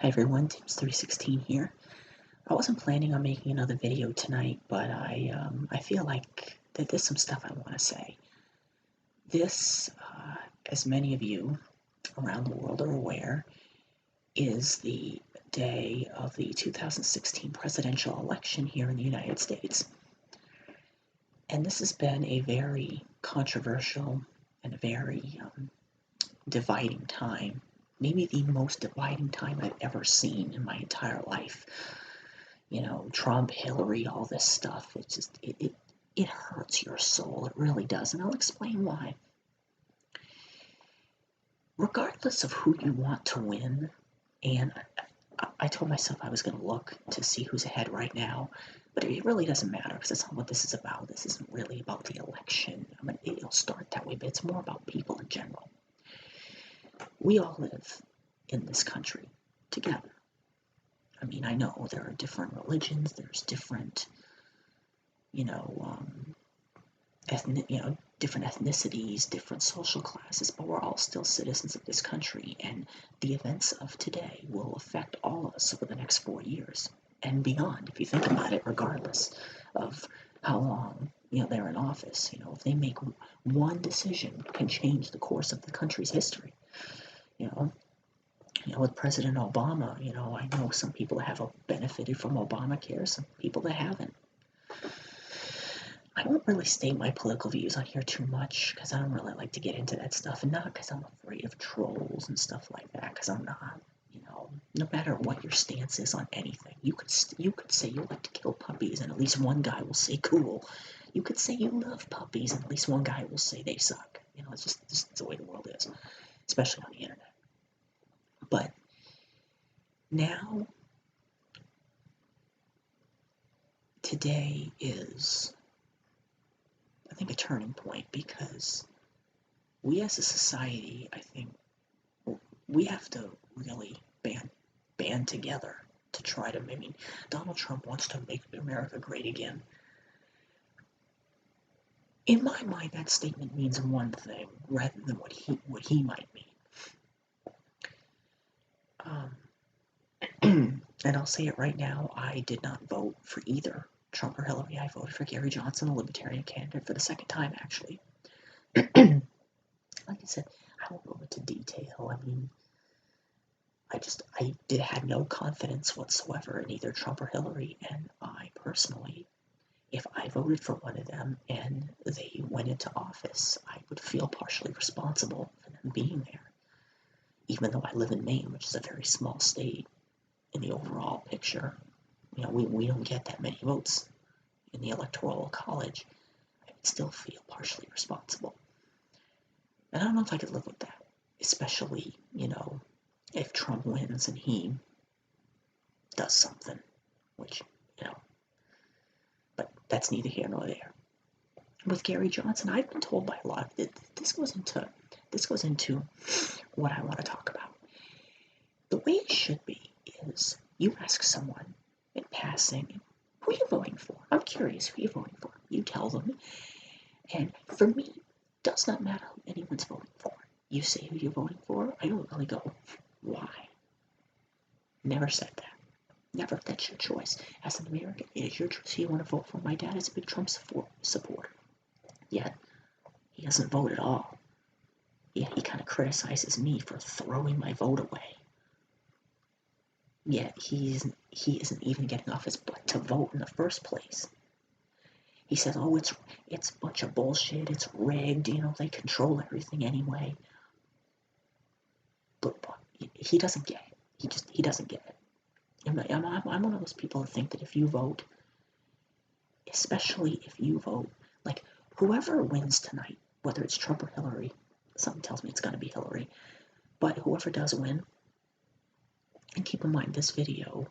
Hi everyone, Tim's316 here. I wasn't planning on making another video tonight, but I feel like that there's some stuff I want to say. This, as many of you around the world are aware, is the day of the 2016 presidential election here in the United States. And this has been a very controversial and a very dividing time. Maybe the most dividing time I've ever seen in my entire life. You know, Trump, Hillary, all this stuff. It's just, it hurts your soul. It really does. And I'll explain why. Regardless of who you want to win, and I told myself I was going to look to see who's ahead right now, but it really doesn't matter because that's not what this is about. This isn't really about the election. I mean, it'll start that way, but it's more about people in general. We all live in this country together. I mean, I know there are different religions, there's different, different ethnicities, different social classes, but we're all still citizens of this country, and the events of today will affect all of us over the next 4 years and beyond, if you think about it, regardless of how long, they're in office. If they make one decision, it can change the course of the country's history. With President Obama, I know some people that have benefited from Obamacare, some people that haven't. I won't really state my political views on here too much because I don't really like to get into that stuff, and not because I'm afraid of trolls and stuff like that, because I'm not. No matter what your stance is on anything, you could say you like to kill puppies, and at least one guy will say cool. You could say you love puppies, and at least one guy will say they suck. It's just the way the world is, especially on the internet. But now, today is, I think, a turning point, because we as a society, I think, we have to really band together to try to, Donald Trump wants to make America great again. In my mind, that statement means one thing rather than what he might mean. And I'll say it right now, I did not vote for either Trump or Hillary. I voted for Gary Johnson, a Libertarian candidate, for the second time, actually. Like I said, I won't go into detail. I had no confidence whatsoever in either Trump or Hillary, and I personally, if I voted for one of them and they went into office, I would feel partially responsible for them being there, even though I live in Maine, which is a very small state in the overall picture. We don't get that many votes in the Electoral College. I would still feel partially responsible. And I don't know if I could live with that, especially, if Trump wins and he does something, which, but that's neither here nor there. With Gary Johnson, I've been told by a lot of this goes into what I want to talk about. The way it should be is you ask someone in passing, who are you voting for? I'm curious who you're voting for. You tell them. And for me, it does not matter who anyone's voting for. You say who you're voting for, I don't really go, why? Never said that. Never. That's your choice. As an American, it is your choice. You want to vote for. My dad is a big Trump supporter. Yet, he doesn't vote at all. Yet, he kind of criticizes me for throwing my vote away. Yet, he isn't even getting off his butt to vote in the first place. He says, oh, it's a bunch of bullshit. It's rigged. They control everything anyway. But he doesn't get it. He doesn't get it. I'm one of those people that think that if you vote, especially if you vote, like whoever wins tonight, whether it's Trump or Hillary, something tells me it's going to be Hillary, but whoever does win, and keep in mind this video,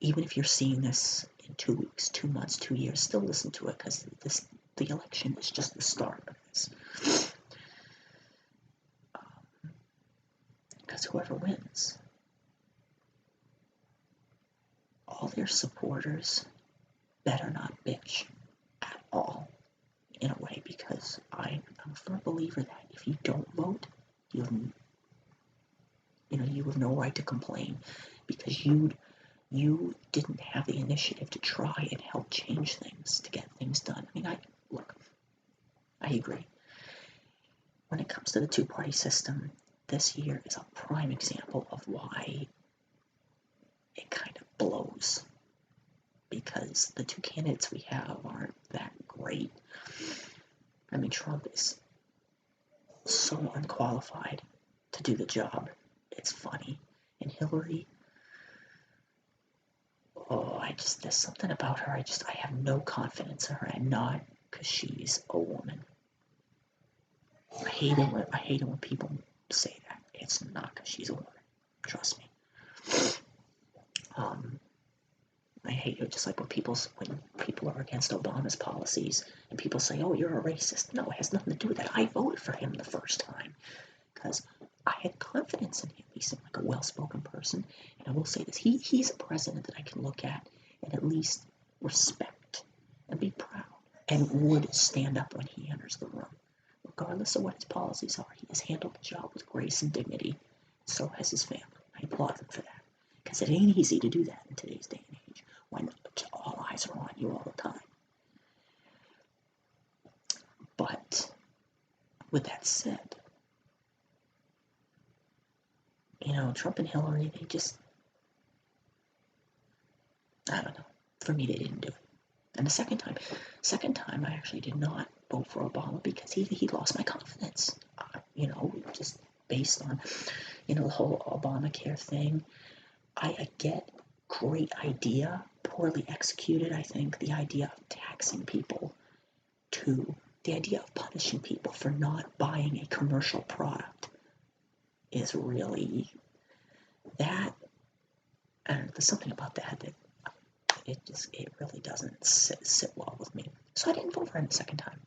even if you're seeing this in 2 weeks, 2 months, 2 years, still listen to it, because the election is just the start of this. Because whoever wins, all their supporters better not bitch at all, in a way, because I'm a firm believer that if you don't vote, you have no right to complain because you didn't have the initiative to try and help change things, to get things done. I mean, I agree. When it comes to the two-party system, this year is a prime example of why it kind of blows. Because the two candidates we have aren't that great. I mean, Trump is so unqualified to do the job. It's funny. And Hillary, there's something about her. I have no confidence in her, and not because she's a woman. I hate it when people say that. It's not because she's a woman. Trust me. I hate it just like when people are against Obama's policies and people say, "Oh, you're a racist." No, it has nothing to do with that. I voted for him the first time because I had confidence in him. He seemed like a well-spoken person, and I will say this: he's a president that I can look at and at least respect and be proud, and would stand up when he enters the room, regardless of what his policies are. He has handled the job with grace and dignity. So has his family. I applaud him for that because it ain't easy to do that in today's day and age, when all eyes are on you all the time. But with that said, Trump and Hillary, I don't know. For me, they didn't do it. And the second time, I actually did not vote for Obama because he lost my confidence. Just based on, the whole Obamacare thing. I get great idea, poorly executed, I think. The idea of taxing people to the idea of punishing people for not buying a commercial product is really that. And there's something about that it really doesn't sit well with me. So I didn't vote for him the second time.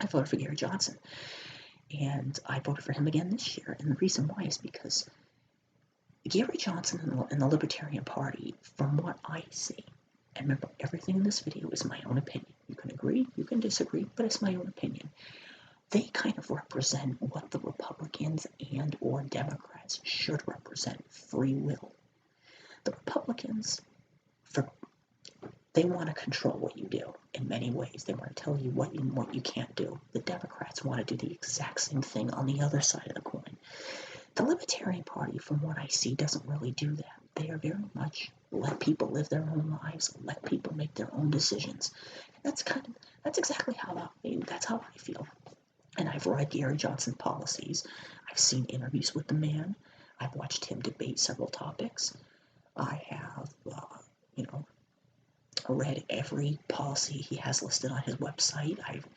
I voted for Gary Johnson. And I voted for him again this year. And the reason why is because Gary Johnson and the Libertarian Party, from what I see, and remember, everything in this video is my own opinion. You can agree, you can disagree, but it's my own opinion. They kind of represent what the Republicans and or Democrats should represent: free will. The Republicans, they want to control what you do in many ways. They want to tell you what you can't do. The Democrats want to do the exact same thing on the other side of the coin. The Libertarian Party, from what I see, doesn't really do that. They are very much let people live their own lives, let people make their own decisions. That's exactly that's how I feel. And I've read Gary Johnson's policies. I've seen interviews with the man. I've watched him debate several topics. I have, read every policy he has listed on his website. I've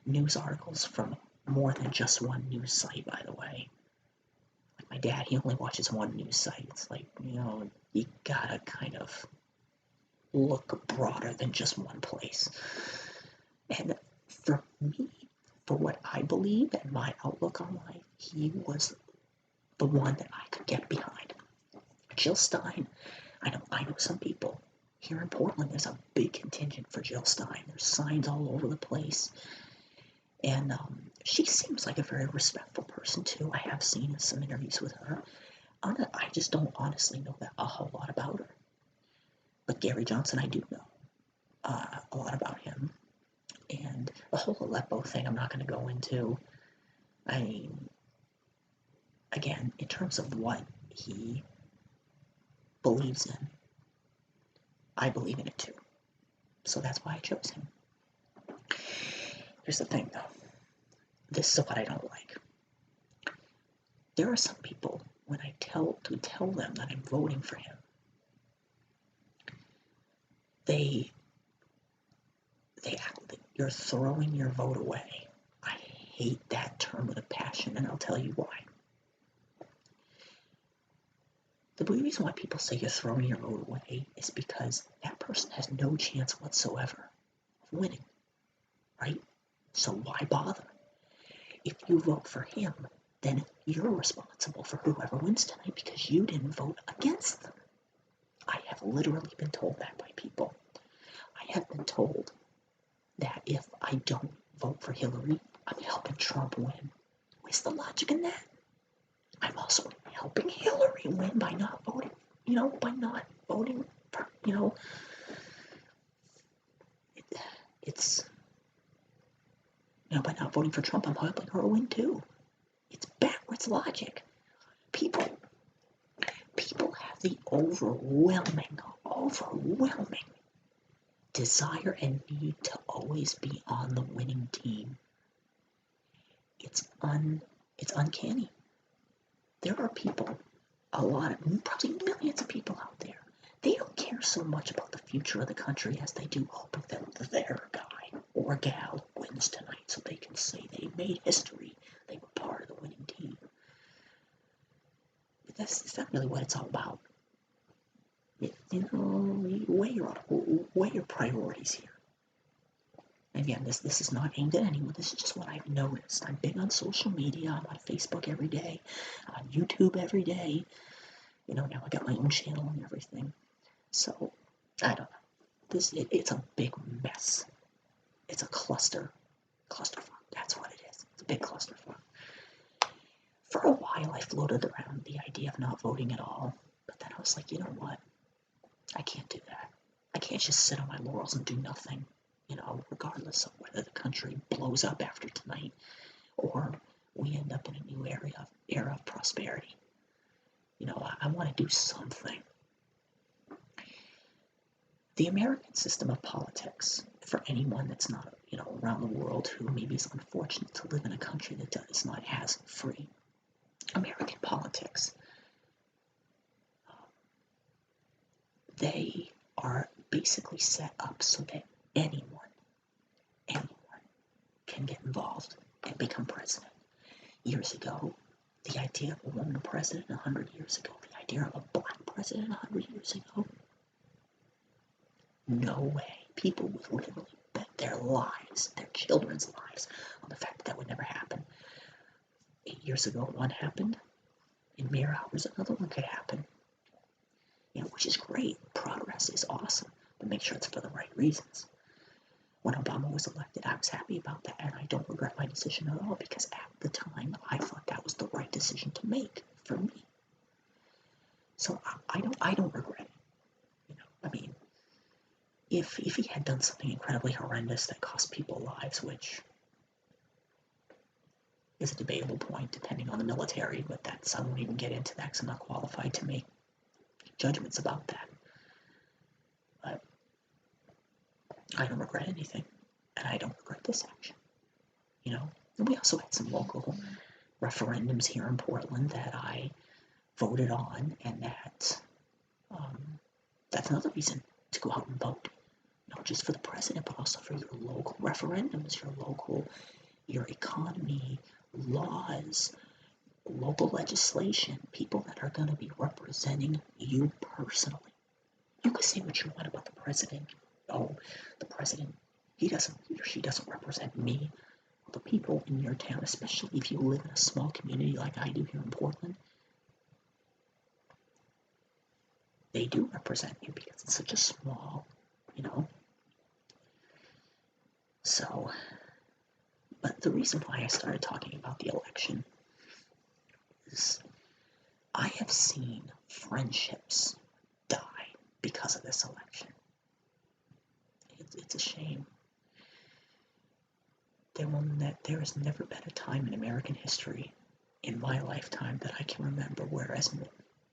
news articles from more than just one news site, by the way. Like my dad, he only watches one news site. It's like, you gotta kind of look broader than just one place. And for me, for what I believe and my outlook on life, he was the one that I could get behind. Jill Stein, I know some people here in Portland, there's a big contingent for Jill Stein. There's signs all over the place. And she seems like a very respectful person, too. I have seen some interviews with her. I just don't honestly know a whole lot about her. But Gary Johnson, I do know a lot about him. And the whole Aleppo thing, I'm not going to go into. I mean, again, in terms of what he believes in, I believe in it too. So that's why I chose him. Here's the thing, though. This is what I don't like. There are some people, when I tell them that I'm voting for him, they act like you're throwing your vote away. I hate that term with a passion, and I'll tell you why. The reason why people say you're throwing your vote away is because that person has no chance whatsoever of winning, right? So why bother? If you vote for him, then you're responsible for whoever wins tonight because you didn't vote against them. I have literally been told that by people. I have been told that if I don't vote for Hillary, I'm helping Trump win. Where's the logic in that? I'm also helping Hillary win by not voting, by not voting for, it's, by not voting for Trump, I'm helping her win too. It's backwards logic. People have the overwhelming desire and need to always be on the winning team. It's uncanny. There are people, probably millions of people out there. They don't care so much about the future of the country as they do hoping that their guy or gal wins tonight so they can say they made history. They were part of the winning team. But that's not really what it's all about. Weigh your priorities here. Again, this is not aimed at anyone. This is just what I've noticed. I'm big on social media. I'm on Facebook every day. I'm on YouTube every day. Now I got my own channel and everything. So, I don't know. It's a big mess. It's a clusterfuck. That's what it is. It's a big clusterfuck. For a while, I floated around the idea of not voting at all. But then I was like, you know what? I can't do that. I can't just sit on my laurels and do nothing. Regardless of whether the country blows up after tonight or we end up in a new era of prosperity. I want to do something. The American system of politics, for anyone that's not, around the world who maybe is unfortunate to live in a country that is not as free. American politics, they are basically set up so that anyone can get involved and become president. Years ago, the idea of a woman president 100 years ago, the idea of a black president 100 years ago, no way. People would literally bet their lives, their children's lives, on the fact that would never happen. 8 years ago, one happened. In mere hours, another one could happen. Which is great. Progress is awesome, but make sure it's for the right reasons. When Obama was elected, I was happy about that, and I don't regret my decision at all, because at the time, I thought that was the right decision to make for me. So I don't regret it. If he had done something incredibly horrendous that cost people lives, which is a debatable point depending on the military, but I won't even get into that because I'm not qualified to make judgments about that. But I don't regret anything, and I don't regret this action. And we also had some local referendums here in Portland that I voted on, and that's another reason to go out and vote. Not just for the president, but also for your local referendums, your economy, laws, local legislation, people that are going to be representing you personally. You can say what you want about the president. Oh, the president, he or she doesn't represent me. The people in your town, especially if you live in a small community like I do here in Portland, they do represent you because it's such a small, So, but the reason why I started talking about the election is I have seen friendships die because of this election. It's a shame. There has never been a time in American history in my lifetime that I can remember where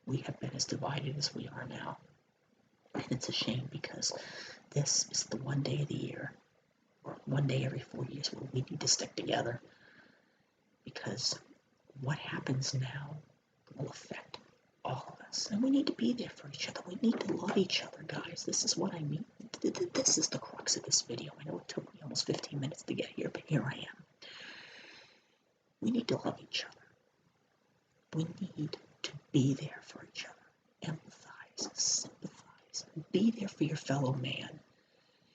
we have been as divided as we are now. And it's a shame because this is the one day of the year, or one day every 4 years, where we need to stick together. Because what happens now will affect all of us. And we need to be there for each other. We need to love each other, guys. This is what I mean. This is the crux of this video. I know it took me almost 15 minutes to get here, but here I am. We need to love each other. We need to be there for each other. Empathize, sympathize, be there for your fellow man.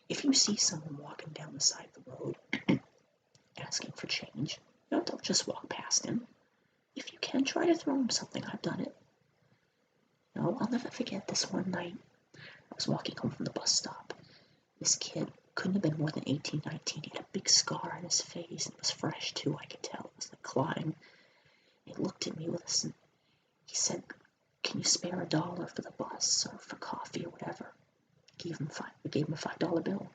If you see someone walking down the side of the road asking for change, don't just walk past him. If you can, try to throw him something. I've done it. I'll never forget this one night. I was walking home from the bus stop. This kid couldn't have been more than 18, 19. He had a big scar on his face. It was fresh, too, I could tell. It was like clotting. He looked at me with us and he said, "Can you spare $1 for the bus or for coffee or whatever?" We gave him a $5 bill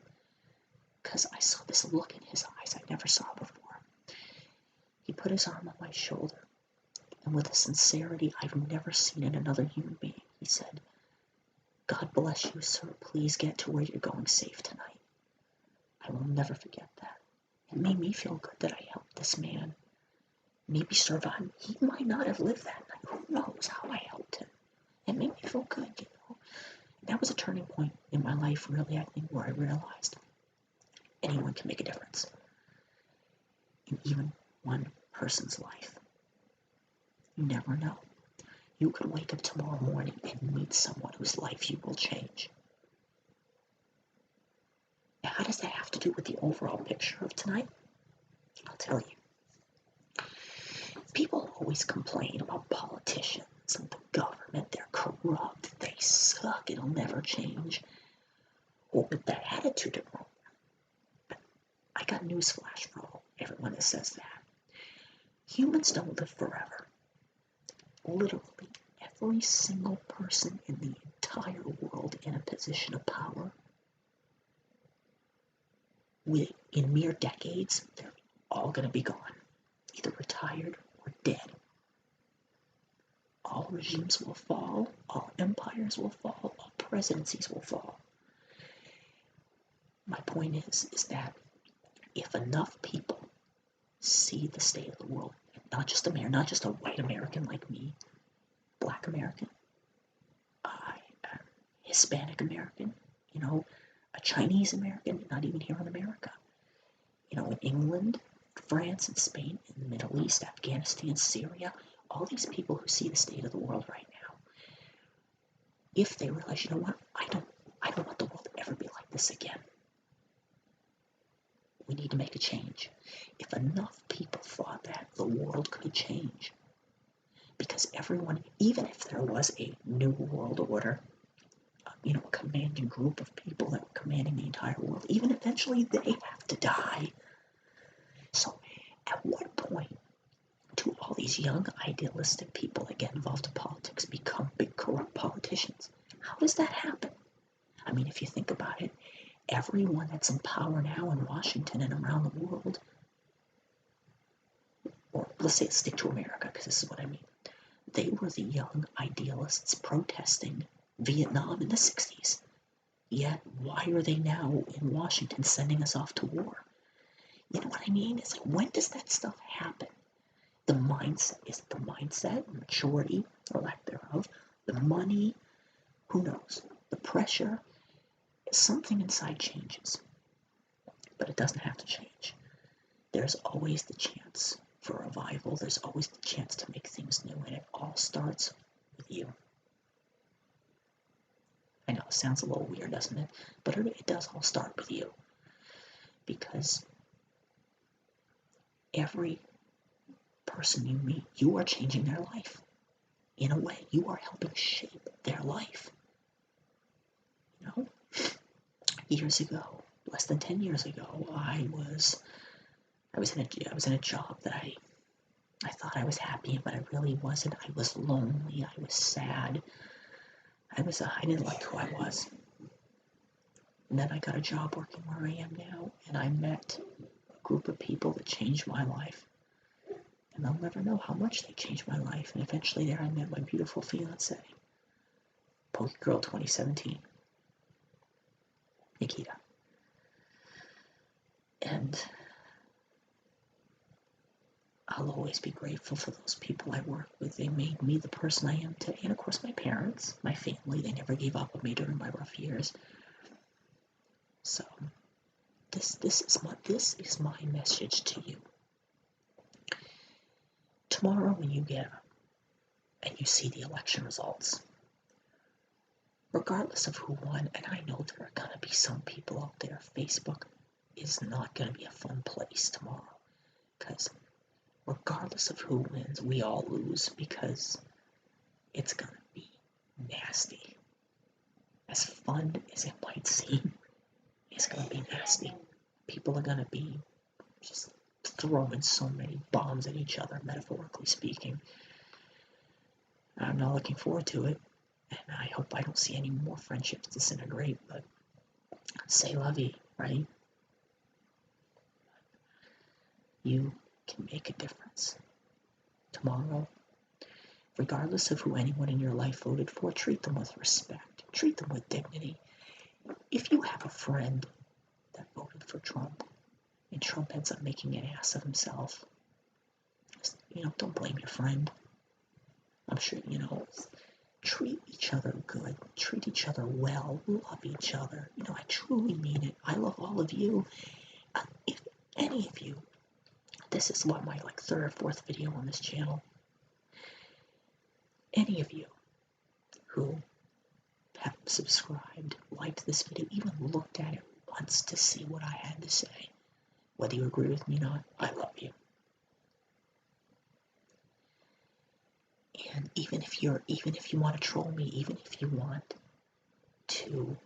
because I saw this look in his eyes I never saw before. He put his arm on my shoulder, and with a sincerity I've never seen in another human being, he said, "God bless you, sir. Please get to where you're going safe tonight." I will never forget that. It made me feel good that I helped this man maybe survive. He might not have lived that night. Who knows how I helped him? It made me feel good, you know. That was a turning point in my life, really, I think, where I realized anyone can make a difference in even one person's life. You never know. You could wake up tomorrow morning and meet someone whose life you will change. Now, how does that have to do with the overall picture of tonight? I'll tell you. People always complain about politicians and the government. They're corrupt, they suck, it'll never change. Well, with that attitude of wrong, I got newsflash for everyone that says that. Humans don't live forever. Literally, every single person in the entire world in a position of power, in mere decades, they're all going to be gone, either retired or dead. All regimes will fall, all empires will fall, all presidencies will fall. My point is that if enough people see the state of the world, not just a white American like me, Black American, Hispanic American, a Chinese American, not even here in America, in England, France, and Spain, in the Middle East, Afghanistan, Syria, all these people who see the state of the world right now, if they realize, I don't want the world to ever be like this again. We need to make a change. If enough people thought that, the world could change. Because everyone, even if there was a new world order, a commanding group of people that were commanding the entire world, even eventually they have to die. So at what point do all these young idealistic people that get involved in politics become big corrupt politicians? How does that happen? I mean, if you think about it, everyone that's in power now in Washington and around the world, or let's stick to America because this is what I mean, they were the young idealists protesting Vietnam in the 60s. Yet, why are they now in Washington sending us off to war? You know what I mean? It's like, when does that stuff happen? The mindset, is it the mindset, maturity, or lack thereof? The money, who knows? The pressure, something inside changes. But it doesn't have to change. There's always the chance for revival. There's always the chance to make things new, and it all starts with you. I know it sounds a little weird, doesn't it? But it does all start with you. Because every person you meet, you are changing their life. In a way, you are helping shape their life. Years ago, less than 10 years ago, I was in a job that I thought I was happy in, but I really wasn't. I was lonely. I was sad. I didn't like who I was. And then I got a job working where I am now, and I met a group of people that changed my life. And I'll never know how much they changed my life. And eventually there I met my beautiful fiance, Poke Girl 2017, Nikita. And I'll always be grateful for those people I work with. They made me the person I am today. And of course my parents, my family, they never gave up on me during my rough years. So this is my message to you. Tomorrow when you get up and you see the election results, regardless of who won, and I know there are going to be some people out there, Facebook is not going to be a fun place tomorrow, because regardless of who wins, we all lose, because it's going to be nasty. As fun as it might seem, it's going to be nasty. People are going to be just just throwing so many bombs at each other, metaphorically speaking. I'm not looking forward to it, and I hope I don't see any more friendships disintegrate, but c'est la vie, right? You can make a difference. Tomorrow, regardless of who anyone in your life voted for, treat them with respect. Treat them with dignity. If you have a friend that voted for Trump, and Trump ends up making an ass of himself, don't blame your friend. I'm sure, treat each other good. Treat each other well. Love each other. I truly mean it. I love all of you. If any of you, this is my third or fourth video on this channel. Any of you who have subscribed, liked this video, even looked at it once to see what I had to say, whether you agree with me or not, I love you. And even if you want to troll me, even if you want to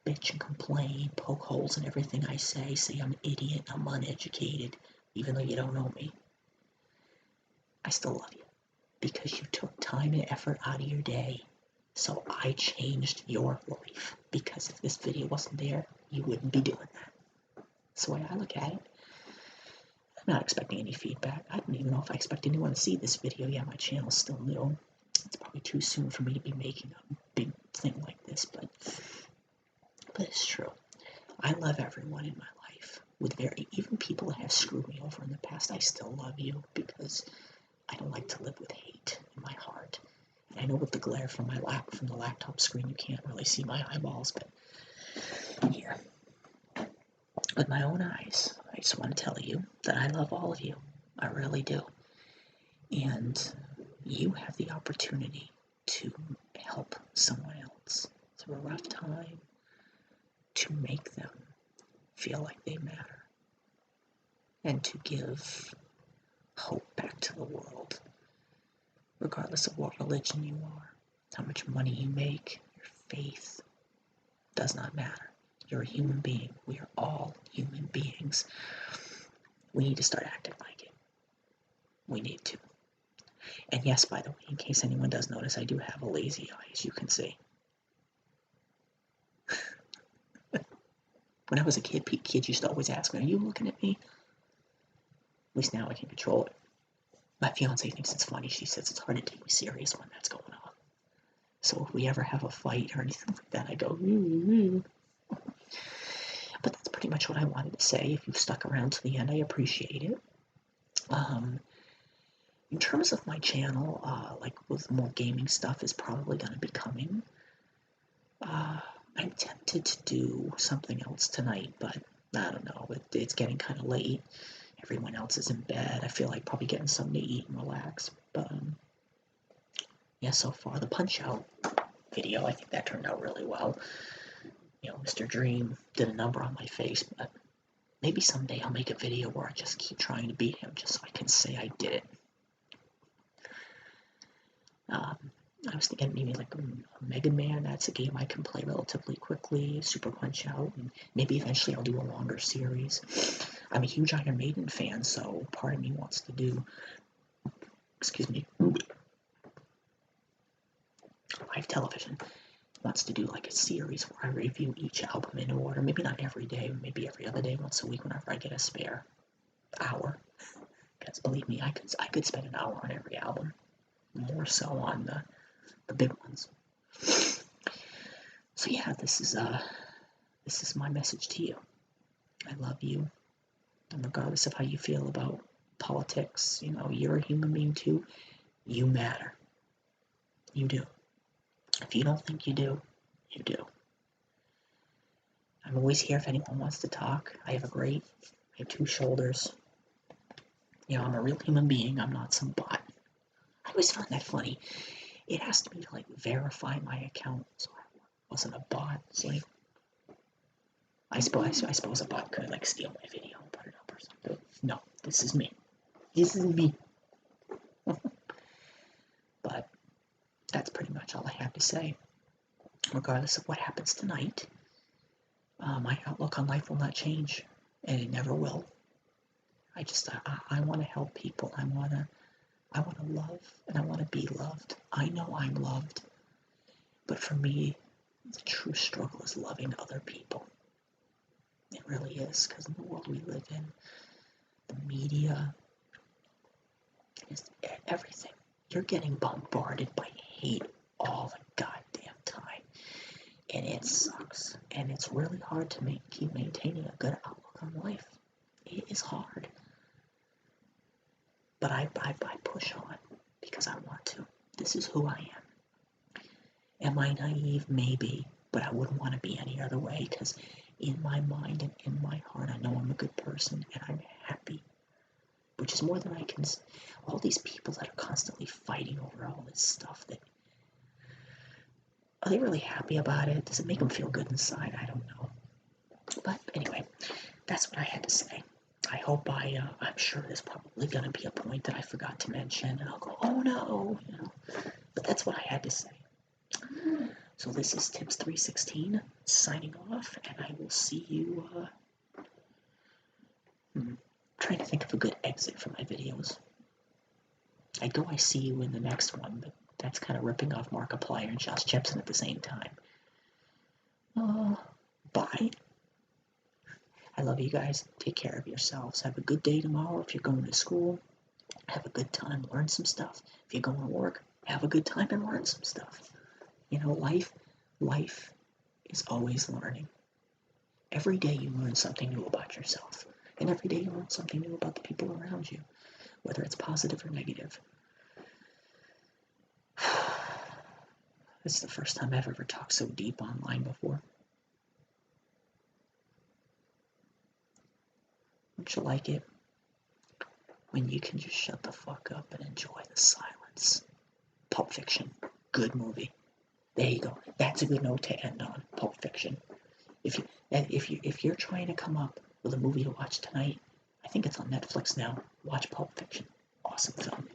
bitch and complain, poke holes in everything I say I'm an idiot, I'm uneducated, even though you don't know me, I still love you because you took time and effort out of your day. So I changed your life, because if this video wasn't there, you wouldn't be doing that. That's the way I look at it. I'm not expecting any feedback. I don't even know if I expect anyone to see this video. Yeah, my channel's still new. It's probably too soon for me to be making a big thing like this, but it's true. I love everyone in my life. Even people that have screwed me over in the past, I still love you, because I don't like to live with hate in my heart. And I know with the glare from the laptop screen, you can't really see my eyeballs, but here, with my own eyes, I just want to tell you that I love all of you. I really do. And you have the opportunity to help someone else through a rough time, to make them feel like they matter, and to give hope back to the world, regardless of what religion you are, how much money you make, your faith does not matter. You're a human being. We are all human beings. We need to start acting like it. We need to. And yes, by the way, in case anyone does notice, I do have a lazy eye, as you can see. When I was a kid, kids used to always ask me, "Are you looking at me?" At least now I can control it. My fiance thinks it's funny. She says it's hard to take me serious when that's going on. So if we ever have a fight or anything like that, I go, But that's pretty much what I wanted to say. If you've stuck around to the end, I appreciate it. In terms of my channel, with more gaming stuff is probably going to be coming. I'm tempted to do something else tonight, but I don't know. It's getting kind of late. Everyone else is in bed. I feel like probably getting something to eat and relax. But yeah, so far the Punch-Out video, I think that turned out really well. Mr. Dream did a number on my face, but maybe someday I'll make a video where I just keep trying to beat him just so I can say I did it. I was thinking maybe like a Mega Man. That's a game I can play relatively quickly. Super Punch-Out, and maybe eventually I'll do a longer series. I'm a huge Iron Maiden fan, so part of me wants to do, live television. Wants to do like a series where I review each album in order. Maybe not every day, maybe every other day, once a week, whenever I get a spare hour. Because believe me, I could spend an hour on every album. More so on the big ones. So yeah, this is my message to you. I love you, and regardless of how you feel about politics, you're a human being too. You matter. You do. If you don't think you do, you do. I'm always here if anyone wants to talk. I have two shoulders. I'm a real human being. I'm not some bot. I always find that funny. It asked me to verify my account, so I wasn't a bot. It's like, I suppose a bot could steal my video and put it up or something. No, this is me. This is me. But that's pretty much all I have to say. Regardless of what happens tonight, My outlook on life will not change, and it never will. I want to help people. I want to love, and I want to be loved. I know I'm loved, but for me, the true struggle is loving other people. It really is, because in the world we live in, the media is everything. You're getting bombarded by hate all the goddamn time, and it sucks. And it's really hard to keep maintaining a good outlook on life. It is hard, but I push on because I want to. This is who I am. Am I naive? Maybe, but I wouldn't want to be any other way, because in my mind and in my heart, I know I'm a good person and I'm happy, which is more than I can. All these people that are constantly fighting over all this stuff, are they really happy about it? Does it make them feel good inside? I don't know. But anyway, that's what I had to say. I hope I'm sure there's probably going to be a point that I forgot to mention, and I'll go, oh no, But that's what I had to say. So this is Tips 316 signing off, and I will see you. Trying to think of a good exit for my videos. I go, I see you in the next one, but that's kind of ripping off Markiplier and Josh Jepson at the same time. Bye. I love you guys. Take care of yourselves. Have a good day tomorrow if you're going to school. Have a good time. Learn some stuff. If you're going to work, have a good time and learn some stuff. Life is always learning. Every day you learn something new about yourself. And every day you learn something new about the people around you, whether it's positive or negative. It's the first time I've ever talked so deep online before. Don't you like it? When you can just shut the fuck up and enjoy the silence. Pulp Fiction, good movie. There you go. That's a good note to end on. Pulp Fiction. If you're trying to come up with a movie to watch tonight, I think it's on Netflix now. Watch Pulp Fiction. Awesome film.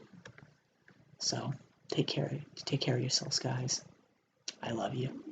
So take care of yourselves, guys. I love you.